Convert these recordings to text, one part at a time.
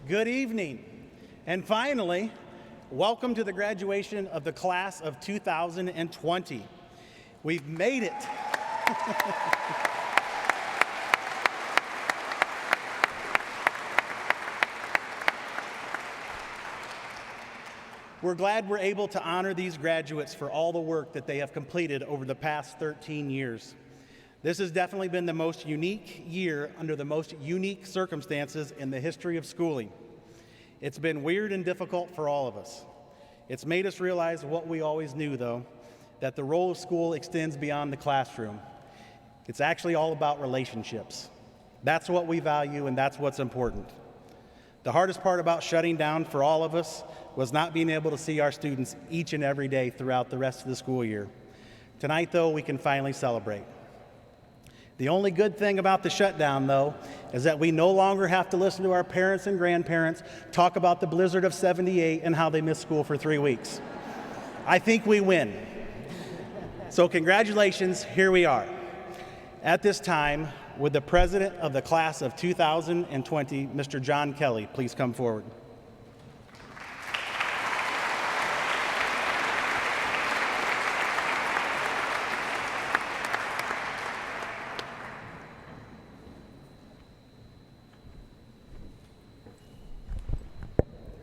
Good evening. And finally, welcome to the graduation of the class of 2020. We've made it. We're glad we're able to honor these graduates for all the work that they have completed over the past 13 years. This has definitely been the most unique year under the most unique circumstances in the history of schooling. It's been weird and difficult for all of us. It's made us realize what we always knew, though, that the role of school extends beyond the classroom. It's actually all about relationships. That's what we value, and that's what's important. The hardest part about shutting down for all of us was not being able to see our students each and every day throughout the rest of the school year. Tonight, though, we can finally celebrate. The only good thing about the shutdown, though, is that we no longer have to listen to our parents and grandparents talk about the blizzard of '78 and how they missed school for 3 weeks. I think we win. So congratulations, here we are. At this time, would the president of the class of 2020, Mr. John Kelly, please come forward.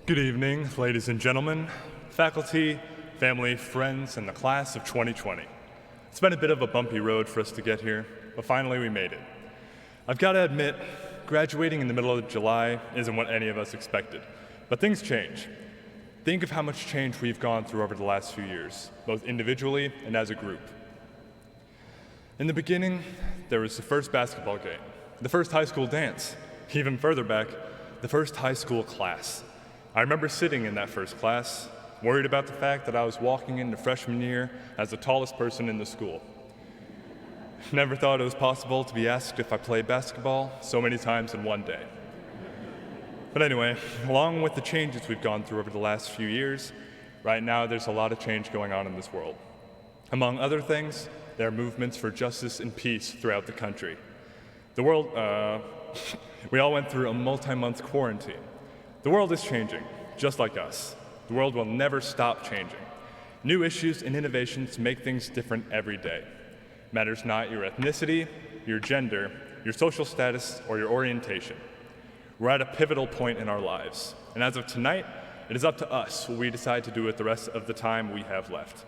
Good evening, ladies and gentlemen, faculty, family, friends, and the class of 2020. It's been a bit of a bumpy road for us to get here, but finally we made it. I've got to admit, graduating in the middle of July isn't what any of us expected, but things change. Think of how much change we've gone through over the last few years, both individually and as a group. In the beginning, there was the first basketball game, the first high school dance, even further back, the first high school class. I remember sitting in that first class, worried about the fact that I was walking into freshman year as the tallest person in the school. Never thought it was possible to be asked if I played basketball so many times in one day. But anyway, along with the changes we've gone through over the last few years, right now there's a lot of change going on in this world. Among other things, there are movements for justice and peace throughout the country. The world, we all went through a multi-month quarantine. The world is changing, just like us. The world will never stop changing. New issues and innovations make things different every day. Matters not your ethnicity, your gender, your social status, or your orientation. We're at a pivotal point in our lives, and as of tonight, it is up to us what we decide to do with the rest of the time we have left.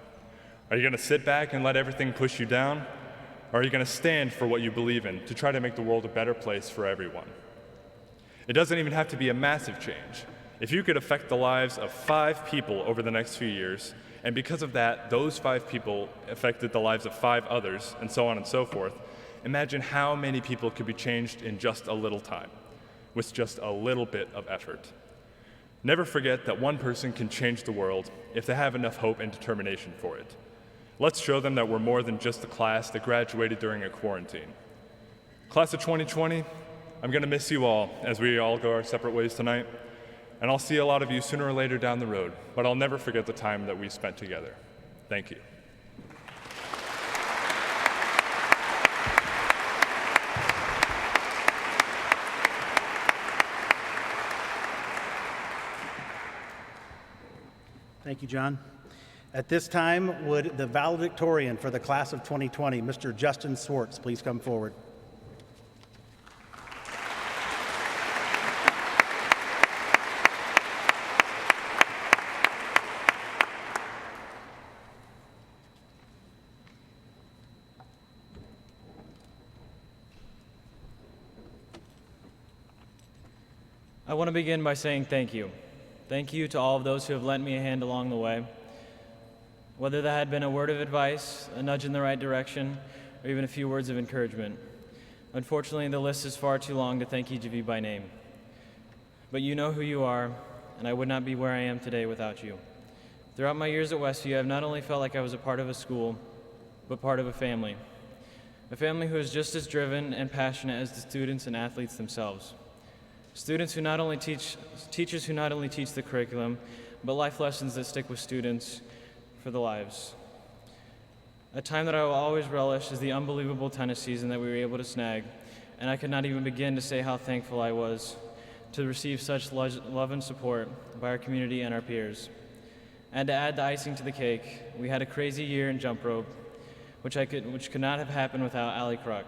Are you going to sit back and let everything push you down? Or are you going to stand for what you believe in to try to make the world a better place for everyone? It doesn't even have to be a massive change. If you could affect the lives of 5 people over the next few years, and because of that, those 5 people affected the lives of 5 others, and so on and so forth, imagine how many people could be changed in just a little time, with just a little bit of effort. Never forget that one person can change the world if they have enough hope and determination for it. Let's show them that we're more than just a class that graduated during a quarantine. Class of 2020, I'm going to miss you all as we all go our separate ways tonight, and I'll see a lot of you sooner or later down the road, but I'll never forget the time that we spent together. Thank you. Thank you, John. At this time, would the valedictorian for the class of 2020, Mr. Justin Swartz, please come forward. I want to begin by saying thank you. Thank you to all of those who have lent me a hand along the way. Whether that had been a word of advice, a nudge in the right direction, or even a few words of encouragement. Unfortunately, the list is far too long to thank each of you by name. But you know who you are, and I would not be where I am today without you. Throughout my years at Westview, I've not only felt like I was a part of a school, but part of a family. A family who is just as driven and passionate as the students and athletes themselves. Students who not only teachers who not only teach the curriculum, but life lessons that stick with students for the lives. A time that I will always relish is the unbelievable tennis season that we were able to snag, and I could not even begin to say how thankful I was to receive such love and support by our community and our peers. And to add the icing to the cake, we had a crazy year in jump rope, which could not have happened without Allie Kruk,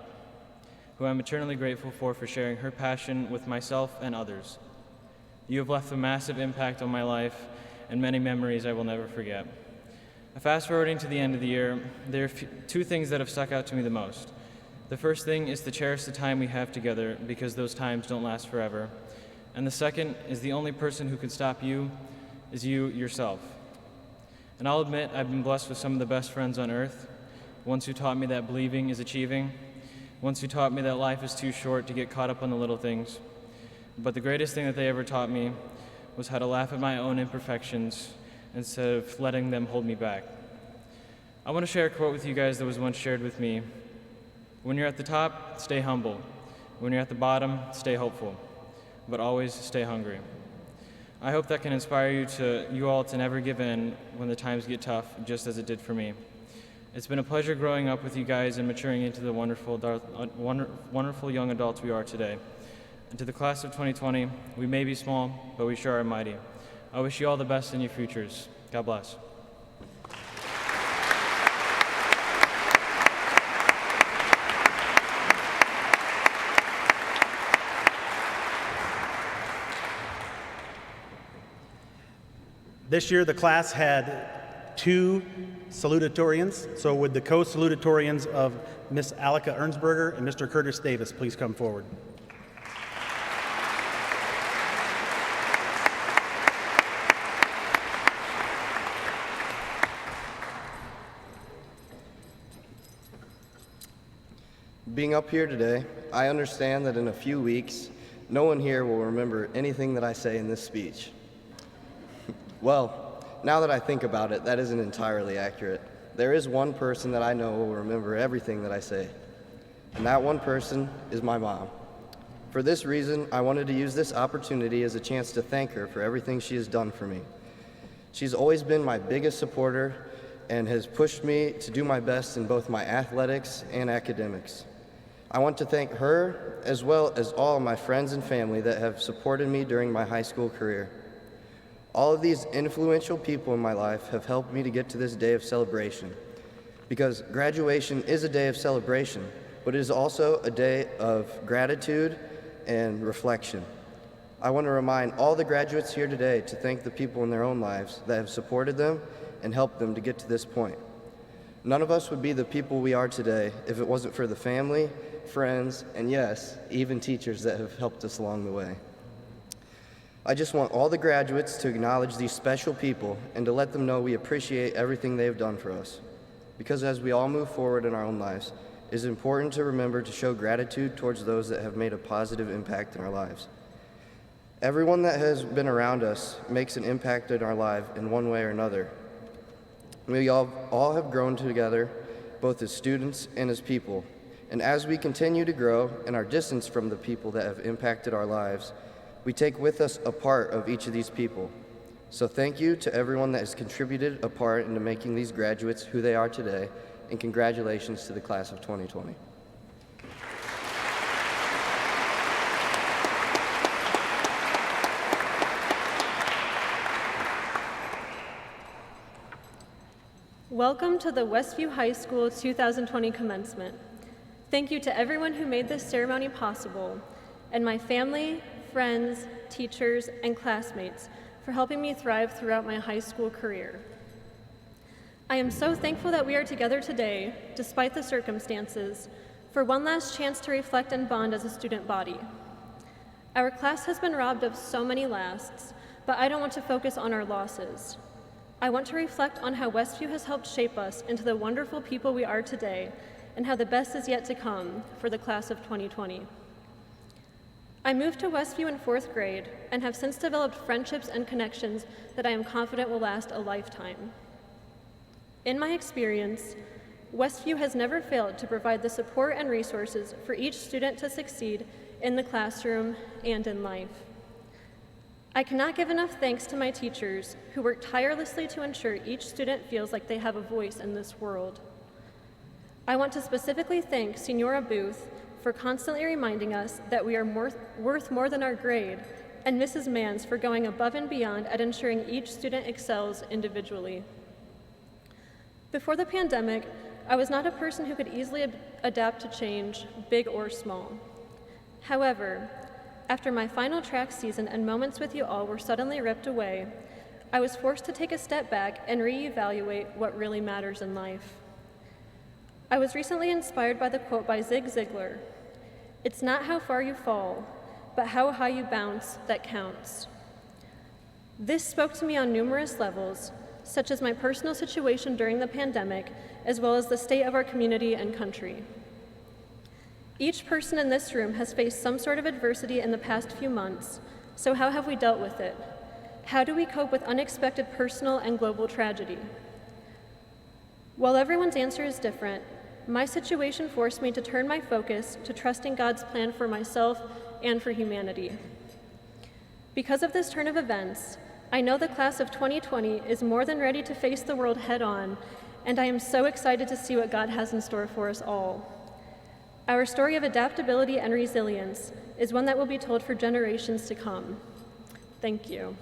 who I'm eternally grateful for sharing her passion with myself and others. You have left a massive impact on my life and many memories I will never forget. Fast forwarding to the end of the year, there are two things that have stuck out to me the most. The first thing is to cherish the time we have together because those times don't last forever. And the second is the only person who can stop you is you yourself. And I'll admit I've been blessed with some of the best friends on earth, ones who taught me that believing is achieving, ones who taught me that life is too short to get caught up on the little things. But the greatest thing that they ever taught me was how to laugh at my own imperfections instead of letting them hold me back. I want to share a quote with you guys that was once shared with me. When you're at the top, stay humble. When you're at the bottom, stay hopeful. But always stay hungry. I hope that can inspire you all to never give in when the times get tough, just as it did for me. It's been a pleasure growing up with you guys and maturing into the wonderful young adults we are today. And to the class of 2020, we may be small, but we sure are mighty. I wish you all the best in your futures. God bless. This year, the class had 2 salutatorians. So would the co-salutatorians of Miss Alika Ernsberger and Mr. Curtis Davis please come forward? Being up here today, I understand that in a few weeks, no one here will remember anything that I say in this speech. Well, now that I think about it, that isn't entirely accurate. There is one person that I know will remember everything that I say, and that one person is my mom. For this reason, I wanted to use this opportunity as a chance to thank her for everything she has done for me. She's always been my biggest supporter and has pushed me to do my best in both my athletics and academics. I want to thank her as well as all of my friends and family that have supported me during my high school career. All of these influential people in my life have helped me to get to this day of celebration, because graduation is a day of celebration, but it is also a day of gratitude and reflection. I want to remind all the graduates here today to thank the people in their own lives that have supported them and helped them to get to this point. None of us would be the people we are today if it wasn't for the family, friends, and yes, even teachers that have helped us along the way. I just want all the graduates to acknowledge these special people and to let them know we appreciate everything they've done for us. Because as we all move forward in our own lives, it is important to remember to show gratitude towards those that have made a positive impact in our lives. Everyone that has been around us makes an impact in our life in one way or another. We all have grown together, both as students and as people. And as we continue to grow and our distance from the people that have impacted our lives, we take with us a part of each of these people. So thank you to everyone that has contributed a part into making these graduates who they are today, and congratulations to the class of 2020. Welcome to the Westview High School 2020 commencement. Thank you to everyone who made this ceremony possible, and my family, friends, teachers, and classmates for helping me thrive throughout my high school career. I am so thankful that we are together today, despite the circumstances, for one last chance to reflect and bond as a student body. Our class has been robbed of so many lasts, but I don't want to focus on our losses. I want to reflect on how Westview has helped shape us into the wonderful people we are today, and how the best is yet to come for the class of 2020. I moved to Westview in 4th grade and have since developed friendships and connections that I am confident will last a lifetime. In my experience, Westview has never failed to provide the support and resources for each student to succeed in the classroom and in life. I cannot give enough thanks to my teachers who work tirelessly to ensure each student feels like they have a voice in this world. I want to specifically thank Senora Booth for constantly reminding us that we are worth more than our grade and Mrs. Mans for going above and beyond at ensuring each student excels individually. Before the pandemic, I was not a person who could easily adapt to change, big or small. However, after my final track season and moments with you all were suddenly ripped away, I was forced to take a step back and reevaluate what really matters in life. I was recently inspired by the quote by Zig Ziglar, "It's not how far you fall, but how high you bounce that counts." This spoke to me on numerous levels, such as my personal situation during the pandemic, as well as the state of our community and country. Each person in this room has faced some sort of adversity in the past few months, so how have we dealt with it? How do we cope with unexpected personal and global tragedy? While everyone's answer is different, my situation forced me to turn my focus to trusting God's plan for myself and for humanity. Because of this turn of events, I know the class of 2020 is more than ready to face the world head-on, and I am so excited to see what God has in store for us all. Our story of adaptability and resilience is one that will be told for generations to come. Thank you.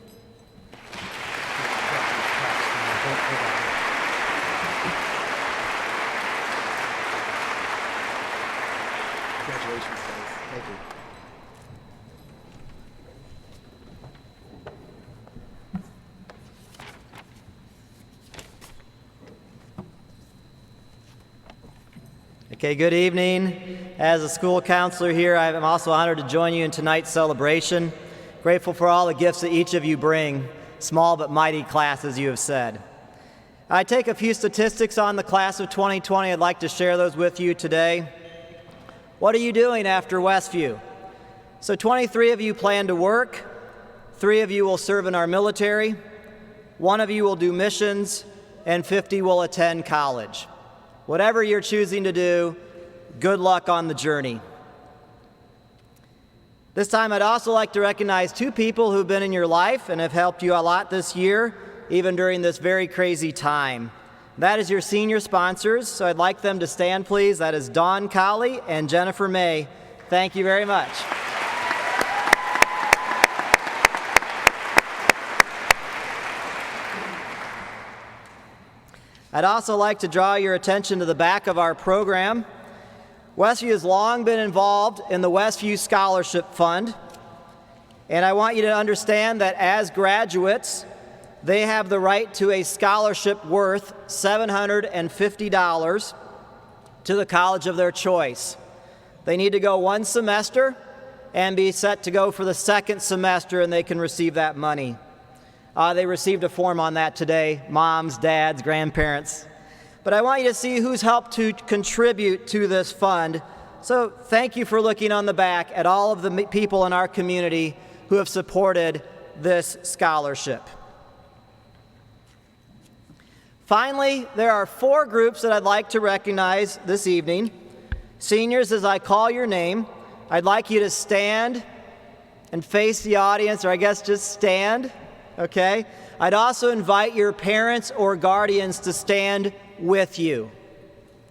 Congratulations, guys. Thank you. Okay, good evening. As a school counselor here, I am also honored to join you in tonight's celebration. Grateful for all the gifts that each of you bring, small but mighty class, as you have said. I take a few statistics on the class of 2020. I'd like to share those with you today. What are you doing after Westview? So 23 of you plan to work, 3 of you will serve in our military, 1 of you will do missions, and 50 will attend college. Whatever you're choosing to do, good luck on the journey. This time I'd also like to recognize 2 people who've been in your life and have helped you a lot this year, even during this very crazy time. That is your senior sponsors, so I'd like them to stand, please. That is Dawn Colley and Jennifer May. Thank you very much. I'd also like to draw your attention to the back of our program. Westview has long been involved in the Westview Scholarship Fund, and I want you to understand that as graduates, they have the right to a scholarship worth $750 to the college of their choice. They need to go 1 semester and be set to go for the 2nd semester, and they can receive that money. They received a form on that today, moms, dads, grandparents. But I want you to see who's helped to contribute to this fund. So thank you for looking on the back at all of the people in our community who have supported this scholarship. Finally, there are 4 groups that I'd like to recognize this evening. Seniors, as I call your name, I'd like you to stand and face the audience, or I guess just stand. Okay? I'd also invite your parents or guardians to stand with you.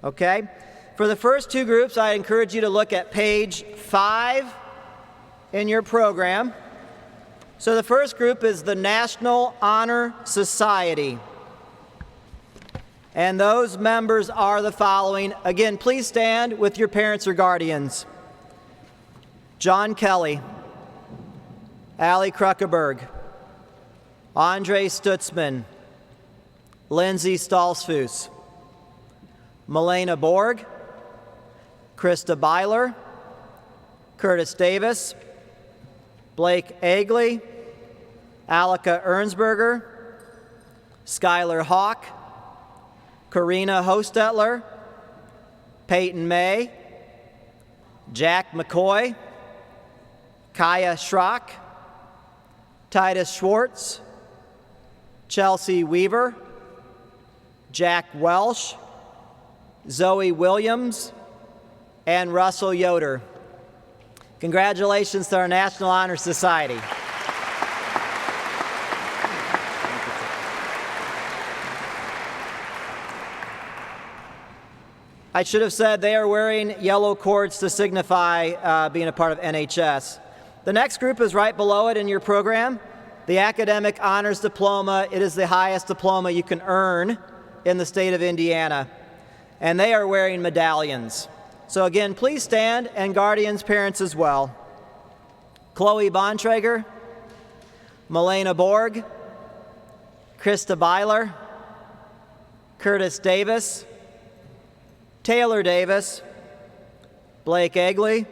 Okay? For the first 2 groups, I encourage you to look at page 5 in your program. So the first group is the National Honor Society. And those members are the following. Again, please stand with your parents or guardians. John Kelly, Allie Kruckeberg, Andre Stutzman, Lindsay Stolzfus, Milena Borg, Krista Byler, Curtis Davis, Blake Agley, Alika Ernsberger, Skylar Hawk, Karina Hostetler, Peyton May, Jack McCoy, Kaya Schrock, Titus Schwartz, Chelsea Weaver, Jack Welsh, Zoe Williams, and Russell Yoder. Congratulations to our National Honor Society. I should have said they are wearing yellow cords to signify being a part of NHS. The next group is right below it in your program, the Academic Honors Diploma. It is the highest diploma you can earn in the state of Indiana, and they are wearing medallions. So again, please stand, and guardians, parents as well. Chloe Bontrager, Milena Borg, Krista Byler, Curtis Davis, Taylor Davis, Blake Egley,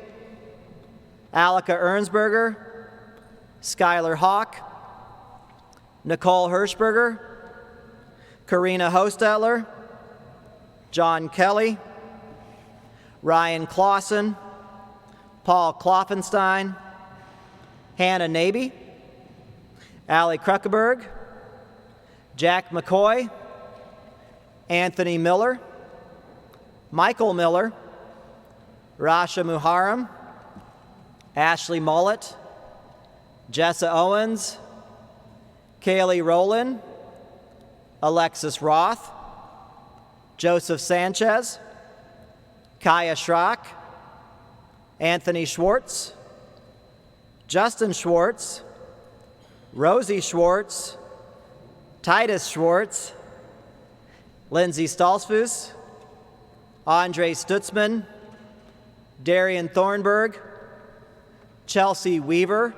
Alika Ernsberger, Skylar Hawk, Nicole Hirschberger, Karina Hostetler, John Kelly, Ryan Clausen, Paul Kloffenstein, Hannah Naby, Allie Kruckeberg, Jack McCoy, Anthony Miller, Michael Miller, Rasha Muharram, Ashley Mullet, Jessa Owens, Kaylee Rowland, Alexis Roth, Joseph Sanchez, Kaya Schrock, Anthony Schwartz, Justin Schwartz, Rosie Schwartz, Titus Schwartz, Lindsay Stolzfus, Andre Stutzman, Darian Thornburg, Chelsea Weaver,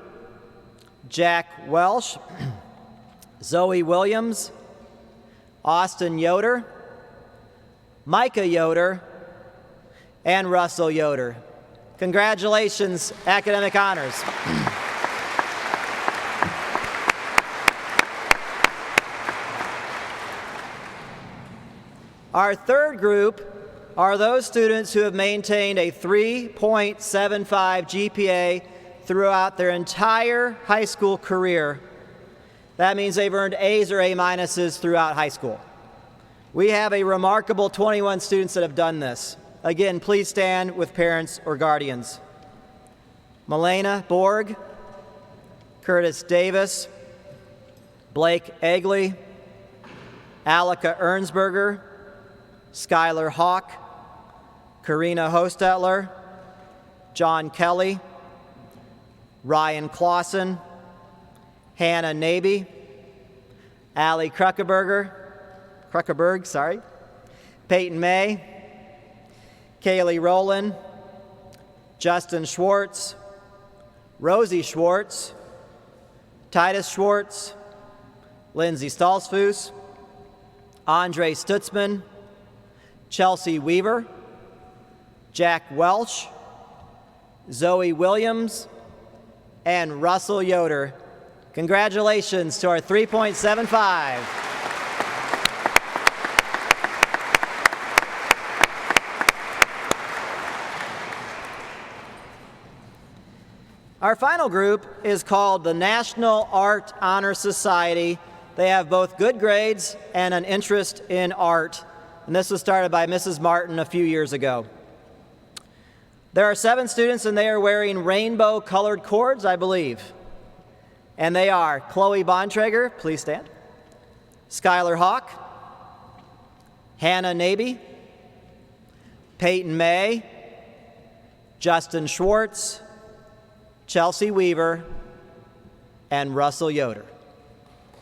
Jack Welsh, Zoe Williams, Austin Yoder, Micah Yoder, and Russell Yoder. Congratulations, Academic Honors. Our third group are those students who have maintained a 3.75 GPA throughout their entire high school career. That means they've earned A's or A minuses throughout high school. We have a remarkable 21 students that have done this. Again, please stand with parents or guardians. Milena Borg, Curtis Davis, Blake Egley, Alika Ernsberger, Skylar Hawk, Karina Hostetler, John Kelly, Ryan Clausen, Hannah Naby, Allie Kruckeberg, Peyton May, Kaylee Rowland, Justin Schwartz, Rosie Schwartz, Titus Schwartz, Lindsay Stolzfus, Andre Stutzman, Chelsea Weaver, Jack Welsh, Zoe Williams, and Russell Yoder. Congratulations to our 3.75. Our final group is called the National Art Honor Society. They have both good grades and an interest in art, and this was started by Mrs. Martin a few years ago. There are 7 students, and they are wearing rainbow-colored cords, I believe. And they are Chloe Bontrager, please stand, Skylar Hawk, Hannah Naby, Peyton May, Justin Schwartz, Chelsea Weaver, and Russell Yoder.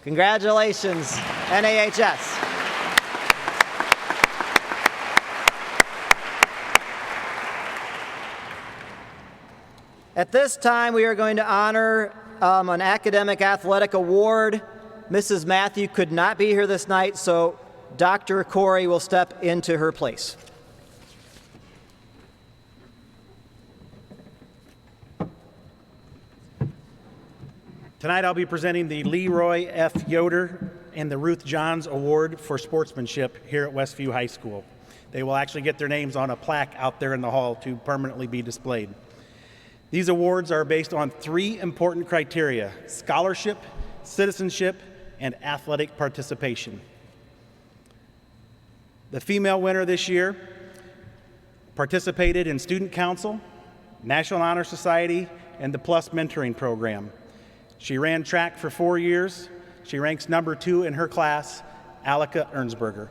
Congratulations, NAHS. At this time, we are going to honor an academic athletic award. Mrs. Matthew could not be here this night, so Dr. Corey will step into her place. Tonight I'll be presenting the Leroy F. Yoder and the Ruth Johns Award for Sportsmanship here at Westview High School. They will actually get their names on a plaque out there in the hall to permanently be displayed. These awards are based on 3 important criteria: scholarship, citizenship, and athletic participation. The female winner this year participated in Student Council, National Honor Society, and the Plus Mentoring Program. She ran track for 4 years. She ranks number 2 in her class, Alika Ernsberger.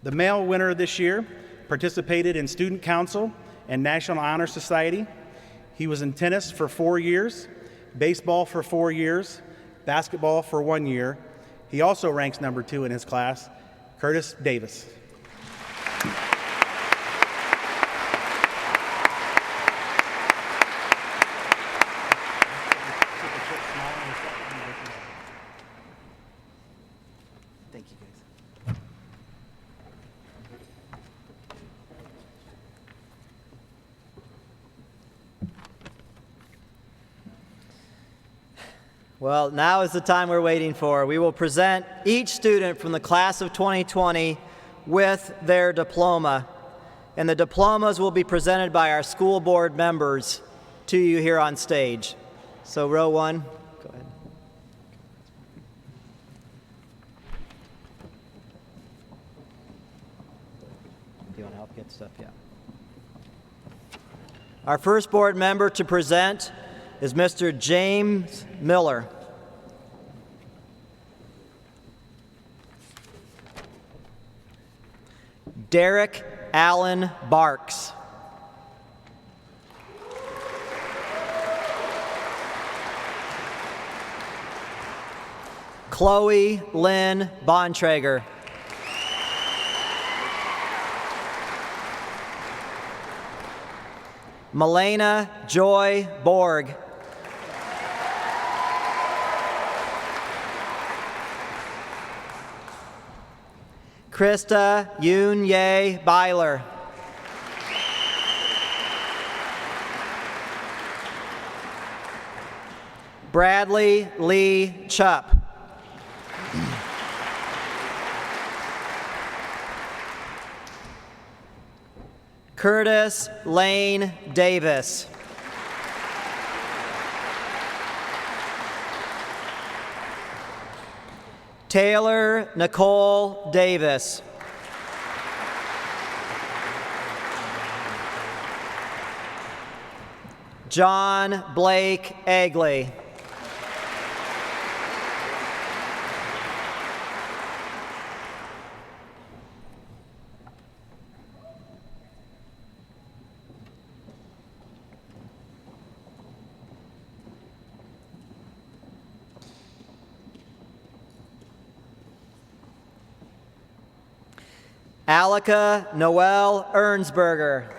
The male winner this year participated in Student Council and National Honor Society. He was in tennis for 4 years, baseball for 4 years, basketball for 1 year. He also ranks number 2 in his class, Curtis Davis. Thank you, guys. Well, now is the time we're waiting for. We will present each student from the class of 2020 with their diploma. And the diplomas will be presented by our school board members to you here on stage. So row 1, go ahead. Do you want to help get stuff? Yeah. Our first board member to present is Mr. James Miller. Derek Allen Barks. Chloe Lynn Bontrager. Milena Joy Borg. Krista Yoon Ye Byler. Bradley Lee Chupp. Curtis Lane Davis. Taylor Nicole Davis. John Blake Egley. Alika Noel Ernsberger.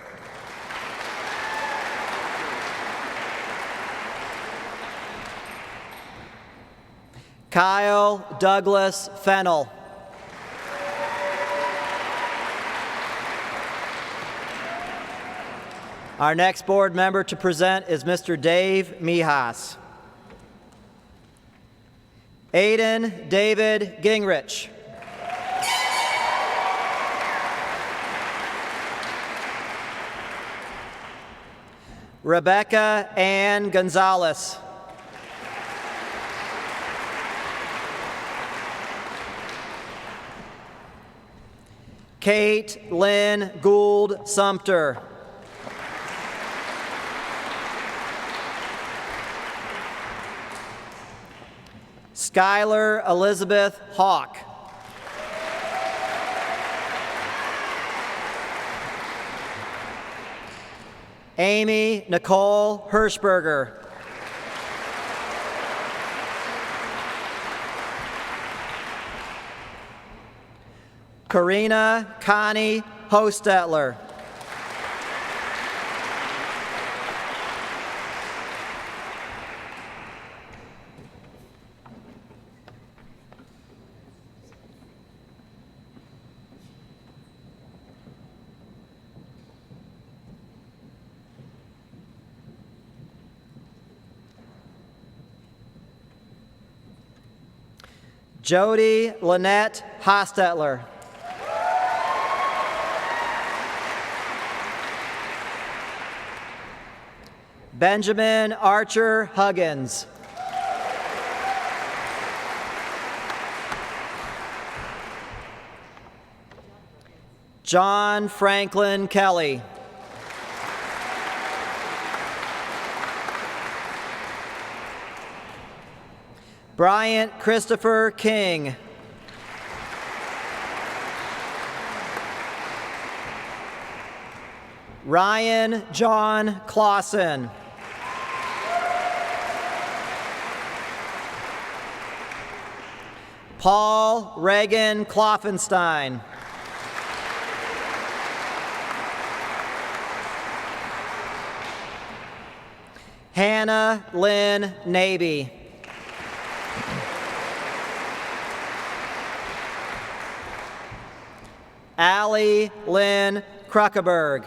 Kyle Douglas Fennell. Our next board member to present is Mr. Dave Mihas. Aiden David Gingrich. Rebecca Ann Gonzalez. Kate Lynn Gould Sumter. Skylar Elizabeth Hawk. Amy Nicole Hirschberger. Karina Connie Hostetler. Jody Lynette Hostetler. Benjamin Archer Huggins. John Franklin Kelly. Bryant Christopher King. Ryan John Clausen. Paul Reagan Kloffenstein. Hannah Lynn Naby. Allie Lynn Kruckeberg.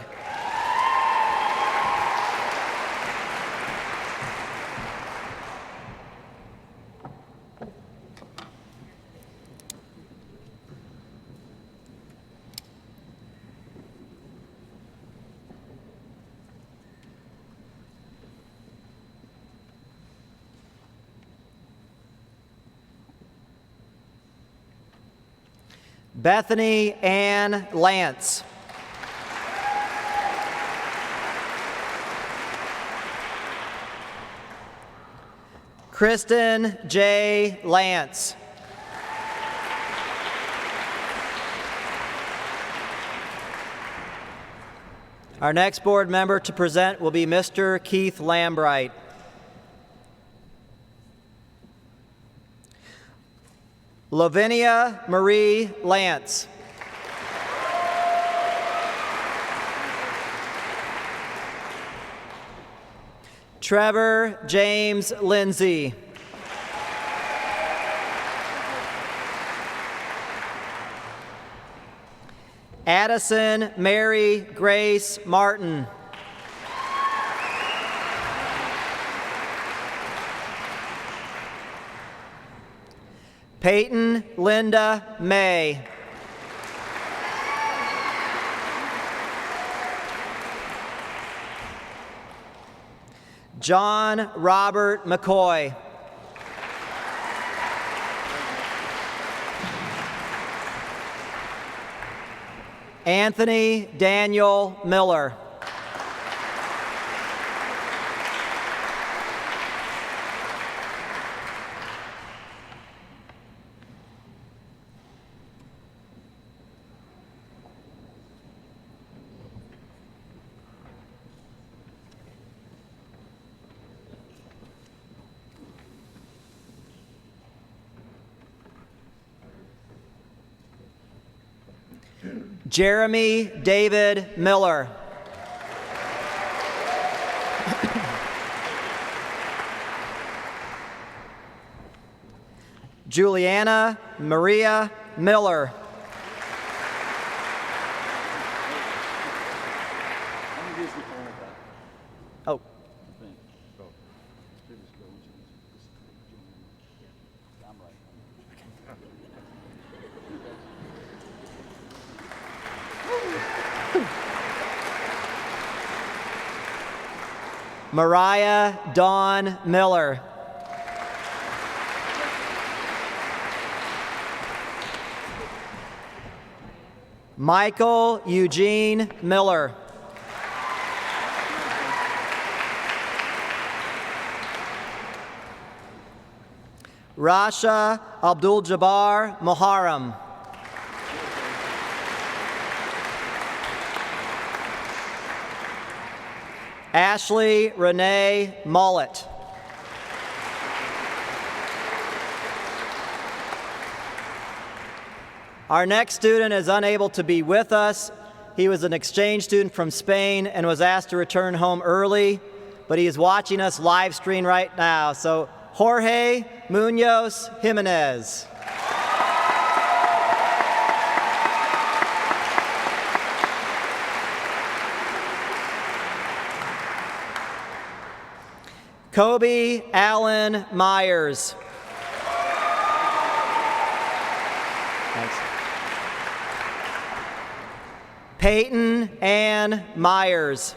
Bethany Ann Lance. Kristen J. Lance. Our next board member to present will be Mr. Keith Lambright. Lavinia Marie Lance. Trevor James Lindsay. Addison Mary Grace Martin. Peyton Linda May. John Robert McCoy. Anthony Daniel Miller. Jeremy David Miller. Juliana Maria Miller. Oh. Mariah Dawn Miller. Michael Eugene Miller. Rasha Abdul-Jabbar Muharram. Ashley Renee Mullet. Our next student is unable to be with us. He was an exchange student from Spain and was asked to return home early, but he is watching us live stream right now. So Jorge Munoz Jimenez. Kobe Allen Myers. Thanks. Peyton Ann Myers.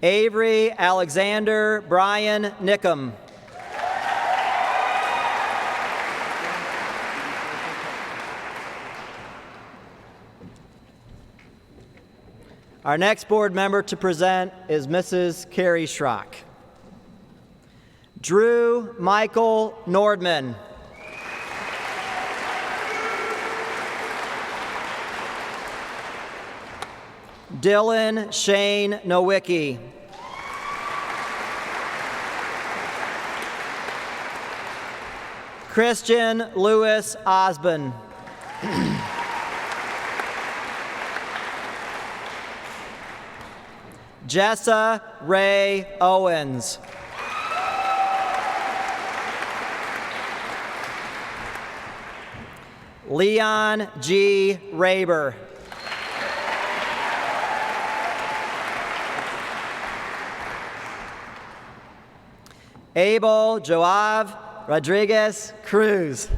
Avery Alexander Brian Nickum. Our next board member to present is Mrs. Carrie Schrock. Drew Michael Nordman. Dylan Shane Nowicki. Christian Lewis Osborne. Jessa Ray Owens. Leon G. Raber. Abel Joav Rodriguez Cruz.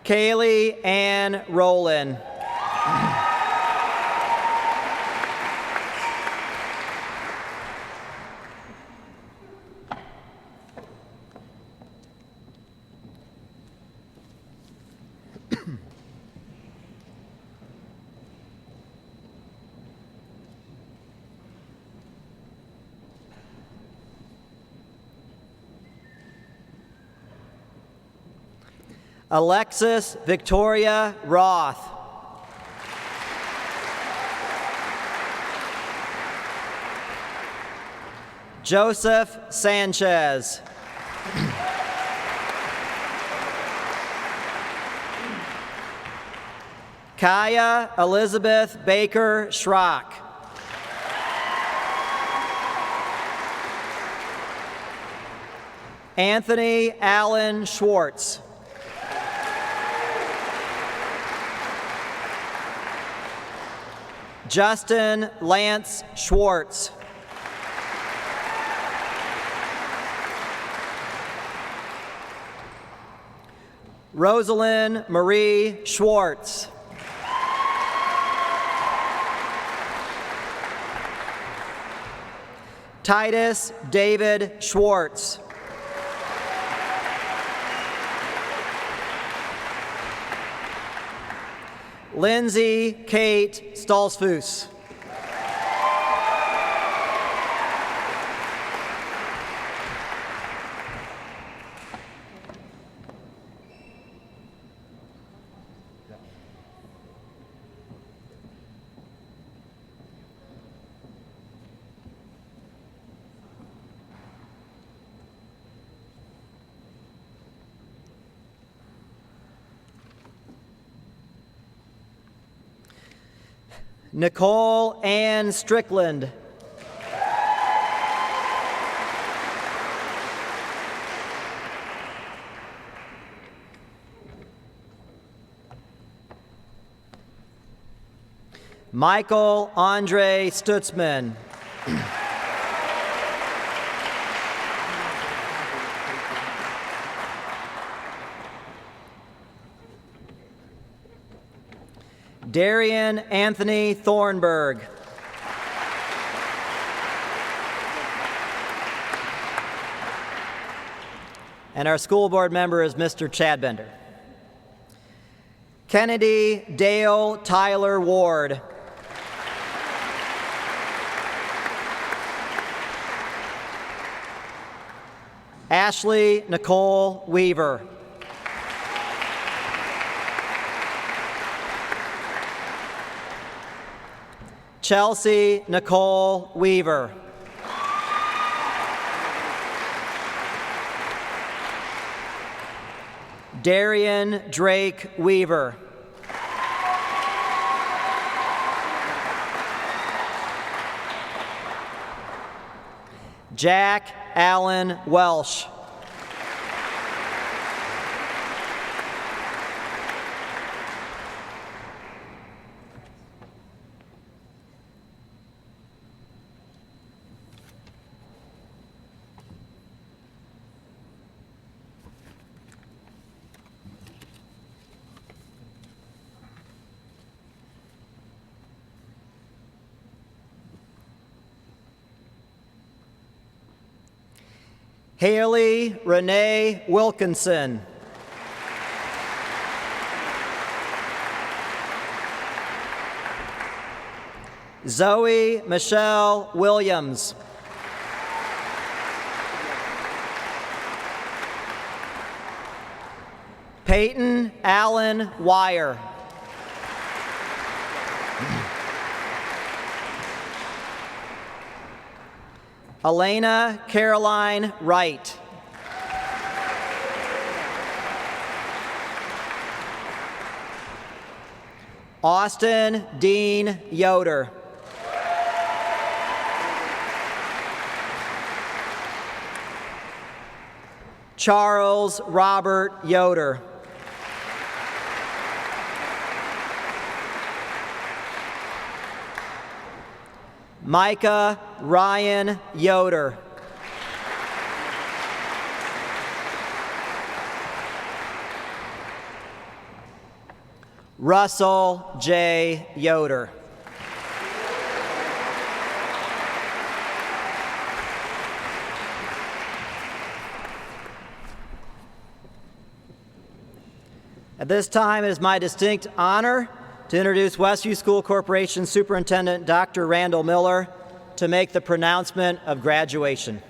Kaylee Ann Rowland. Alexis Victoria Roth. Joseph Sanchez. Kaya Elizabeth Baker Schrock. Anthony Allen Schwartz. Justin Lance Schwartz. Rosalind Marie Schwartz. Titus David Schwartz. Lindsay Kate Stolzfus. Nicole Ann Strickland. Michael Andre Stutzman. Darian Anthony Thornburg. And our school board member is Mr. Chad Bender. Kennedy Dale Tyler Ward. Ashley Nicole Weaver. Chelsea Nicole Weaver. Darian Drake Weaver. Jack Allen Welsh. Haley Renee Wilkinson. Zoe Michelle Williams. Peyton Allen Wire. Elena Caroline Wright. Austin Dean Yoder. Charles Robert Yoder. Micah Ryan Yoder. Russell J. Yoder. At this time, it is my distinct honor to introduce Westview School Corporation Superintendent Dr. Randall Miller to make the pronouncement of graduation.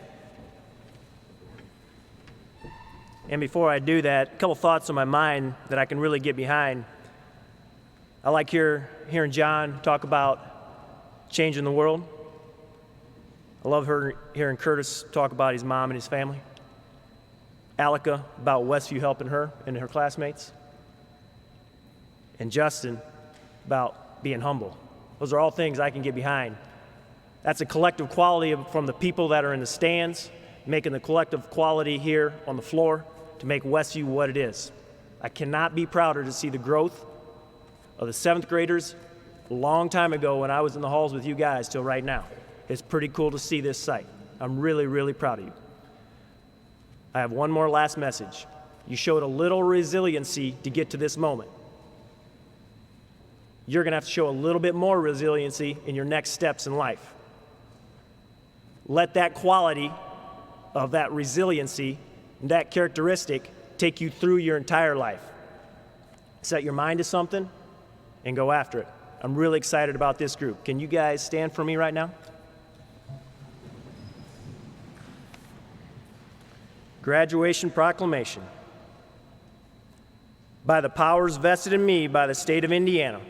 And before I do that, a couple thoughts on my mind that I can really get behind. I like hearing John talk about changing the world. I love hearing Curtis talk about his mom and his family. Alika about Westview helping her and her classmates. And Justin about being humble. Those are all things I can get behind. That's a collective quality from the people that are in the stands, making the collective quality here on the floor to make Westview what it is. I cannot be prouder to see the growth of the 7th graders a long time ago when I was in the halls with you guys till right now. It's pretty cool to see this site. I'm really, really proud of you. I have one more last message. You showed a little resiliency to get to this moment. You're going to have to show a little bit more resiliency in your next steps in life. Let that quality of that resiliency and that characteristic take you through your entire life. Set your mind to something and go after it. I'm really excited about this group. Can you guys stand for me right now? Graduation proclamation. By the powers vested in me by the state of Indiana,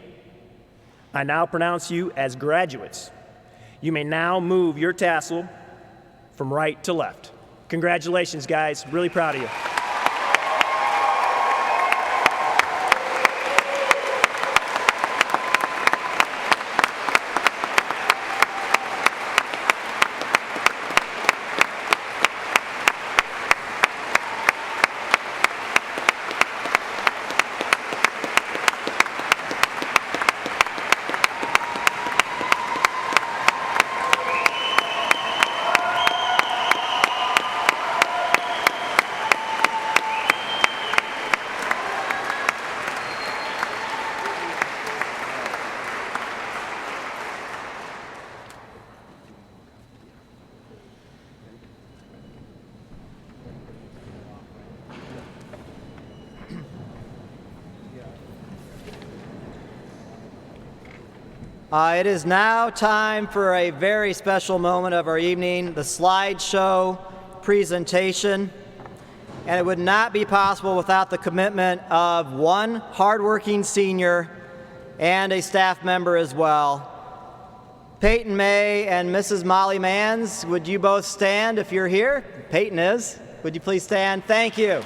I now pronounce you as graduates. You may now move your tassel from right to left. Congratulations, guys. Really proud of you. It is now time for a very special moment of our evening, the slideshow presentation. And it would not be possible without the commitment of one hardworking senior and a staff member as well. Peyton May and Mrs. Molly Manns, would you both stand if you're here? Peyton is. Would you please stand? Thank you.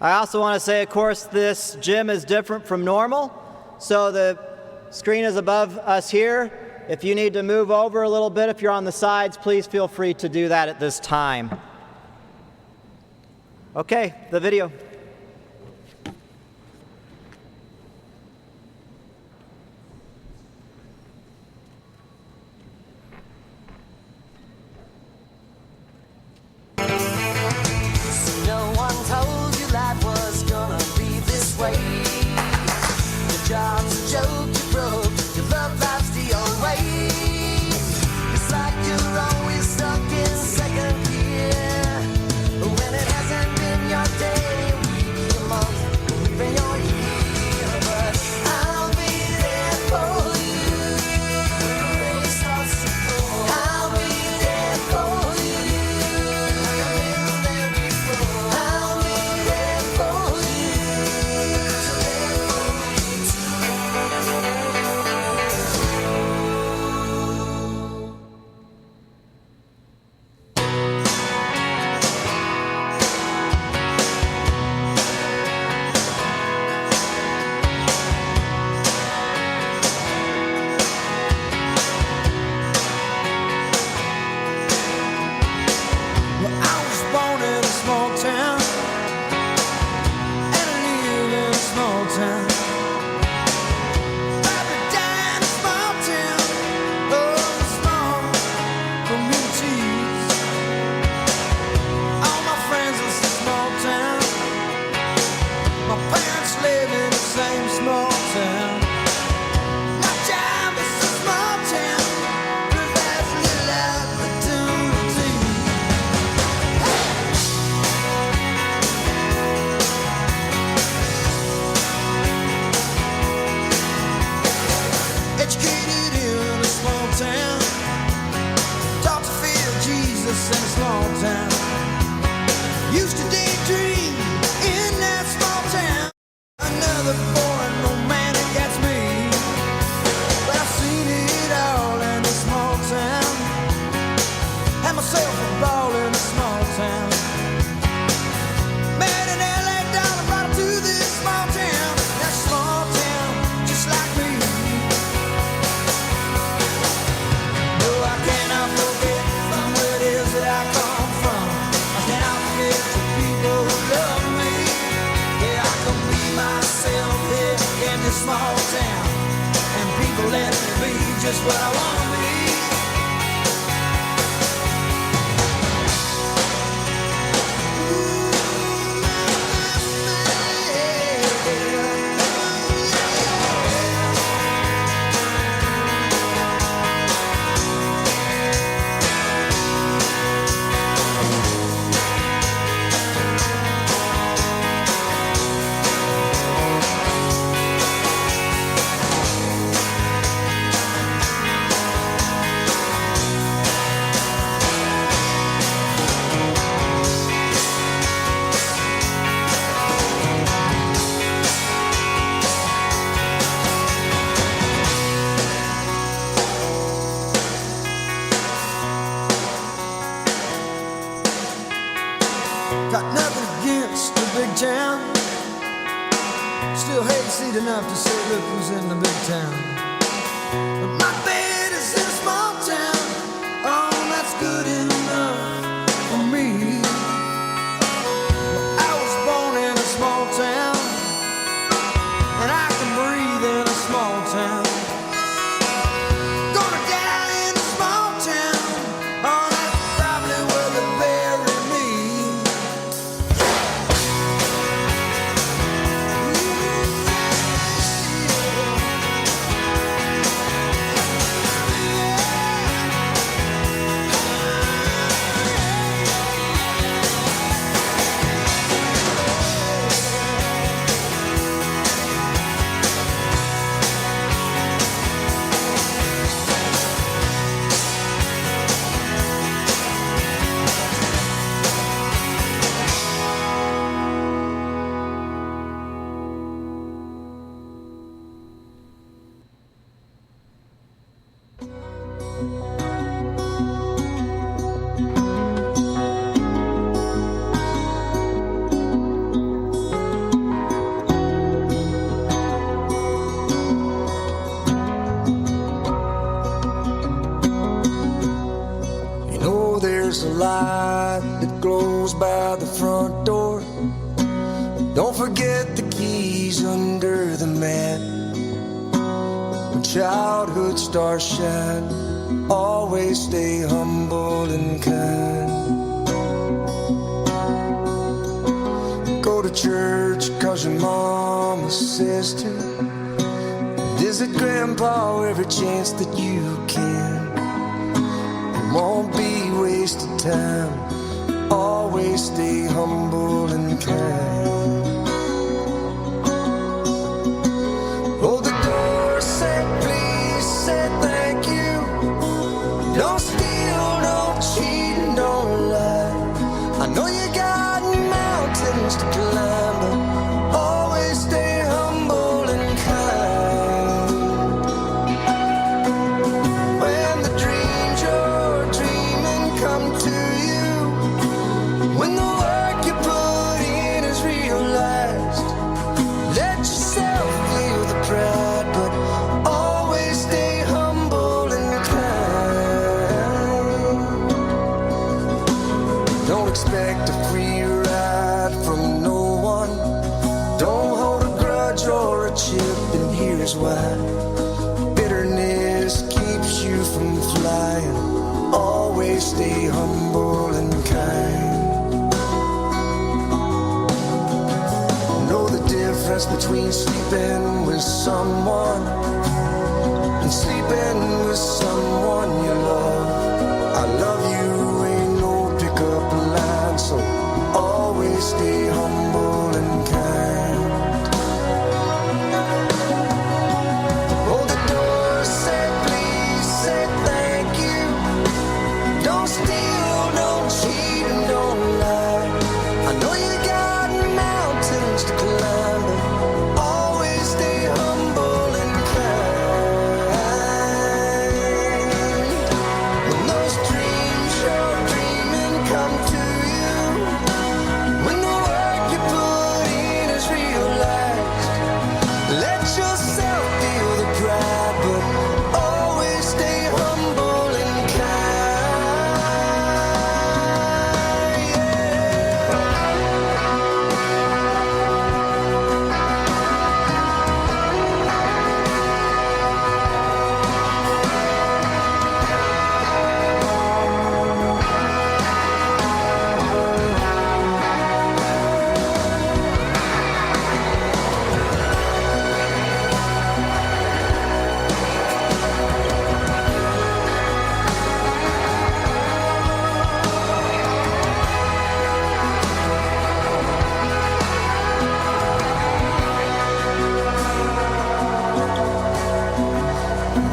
I also want to say, of course, this gym is different from normal, so the screen is above us here. If you need to move over a little bit, if you're on the sides, please feel free to do that at this time. Okay, the video. No one told you life was gonna be this way. The job's a joke you broke. just what I wanna be. Got nothing against the big town. Still hate to see it enough to say, look who's in the big town. But my bed is in a small town. Oh, that's good enough for me. I was born in a small town, and I can breathe in a small town. Gonna die in a small town. Oh, that's probably where they bury me. You know there's a light that glows by the front door. Don't forget the keys under the mat. When childhood stars shine, always stay humble and kind. Go to church cause your mama says to. Visit grandpa every chance that you can. It won't be wasted time. Always stay humble and kind. Hold the door, say please, say thank you. Don't steal, don't cheat, and don't lie. I know you got mountains to climb, but always stay humble and kind. When the dreams you're dreaming come to you, when the work you put in is realized, let yourself feel the pride, but always stay humble and kind. Don't expect a free ride from no one. Don't hold a grudge or a chip, and here's why. Bitterness keeps you from flying. Always stay humble and kind. Know the difference between sleeping with someone and sleeping with someone you love. I love you ain't no pickup line, so always stay humble and kind. Hold the door, say please, say thank you. Don't steal, don't cheat, and don't lie. I know you got mountains to climb, but always stay humble and kind.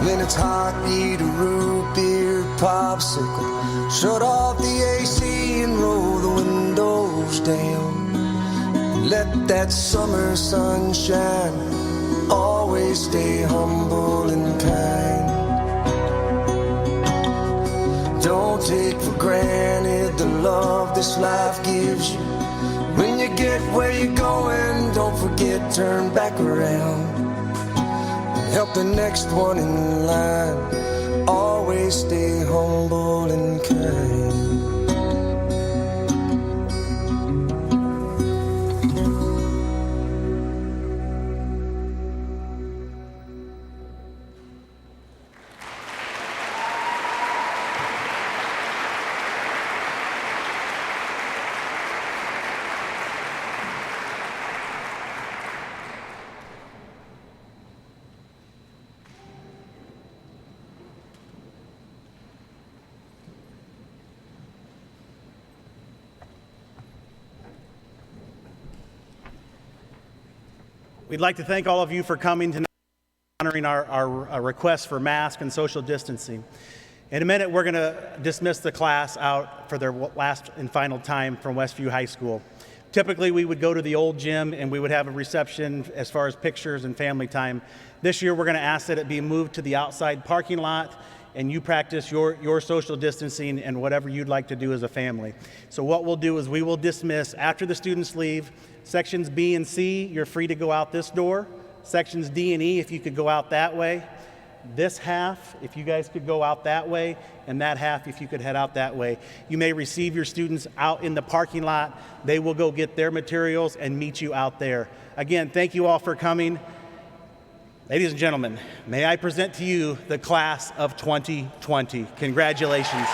When it's hot, eat a root beer popsicle. Shut off the AC and roll the windows down. Let that summer sun shine. Always stay humble and kind. Don't take for granted the love this life gives you. When you get where you're going, don't forget, turn back around. Help the next one in line. Always stay humble and kind. We'd like to thank all of you for coming tonight, honoring our request for mask and social distancing. In a minute, we're going to dismiss the class out for their last and final time from Westview High School. Typically, we would go to the old gym and we would have a reception as far as pictures and family time. This year, we're going to ask that it be moved to the outside parking lot and you practice your social distancing and whatever you'd like to do as a family. So what we'll do is we will dismiss after the students leave. Sections B and C, you're free to go out this door. Sections D and E, if you could go out that way. This half, if you guys could go out that way, and that half, if you could head out that way. You may receive your students out in the parking lot. They will go get their materials and meet you out there. Again, thank you all for coming. Ladies and gentlemen, may I present to you the class of 2020. Congratulations.